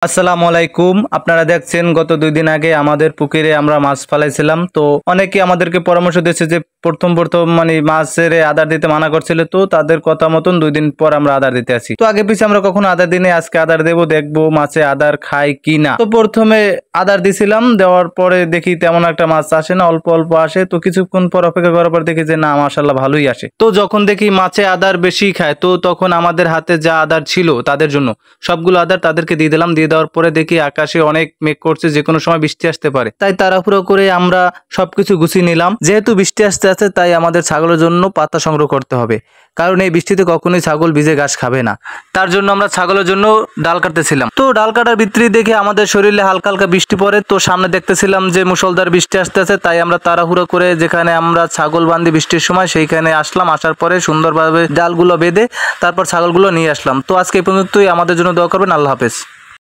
আসসালামু আলাইকুম। আপনারা দেখছেন গত 2 দিন আগে আমাদের পুকুরে আমরা মাছ ফেলাইছিলাম। তো অনেকে আমাদেরকে পরামর্শ দিয়েছে যে প্রথম মানে মাছের আদার দিতে মানা করছিল, তো তাদের কথা মতন 2 দিন পর আমরা আদার দিতে আসি। তো আগে পিছে আমরা কখনো আদার দিনে আজকে আদার দেবো, দেখবো মাছে আদার খায় কি না। তো প্রথমে আদার দিছিলাম, দেওয়ার পরে দেখি তেমন একটা মাছ আসে না, অল্প অল্প আসে। তো কিছুক্ষণ পর অপেক্ষা করার পর দেখি যে না, মাশাআল্লাহ ভালোই আসে। তো যখন দেখি মাছে আদার বেশি খায়, তো তখন আমাদের হাতে যা আদার ছিল তাদের জন্য সবগুলো আদার তাদেরকে দিয়ে দিলাম। দিয়ে দেওয়ার পরে দেখি আকাশে অনেক মেঘ করছে, যে কোনো সময় বৃষ্টি আসতে পারে। তাই তাড়াহুড়ো করে আমরা সবকিছু গুছিয়ে নিলাম। যেহেতু বৃষ্টি আসতে আছে, তাই আমাদের ছাগলের জন্য পাতা সংগ্রহ করতে হবে, কারণ এই বৃষ্টিতে কখনোই ছাগল ভিজে ঘাস খাবে না। তার জন্য আমরা ছাগলের জন্য ডাল কাটতেছিলাম। তো ডাল কাটার ভিতরে দেখে আমাদের শরীরে হালকা হালকা বৃষ্টি পড়ে। তো সামনে দেখতেছিলাম যে মুষলধার বৃষ্টি আসতেছে, তাই আমরা তাড়াহুড়ো করে যেখানে আমরা ছাগল বাঁধি বৃষ্টির সময় সেইখানে আসলাম। আসার পরে সুন্দরভাবে ডালগুলো বেঁধে তারপর ছাগলগুলো নিয়ে আসলাম। তো আজকে এই পর্যন্তই। আমাদের জন্য দোয়া করবেন। আল্লাহ হাফেজ।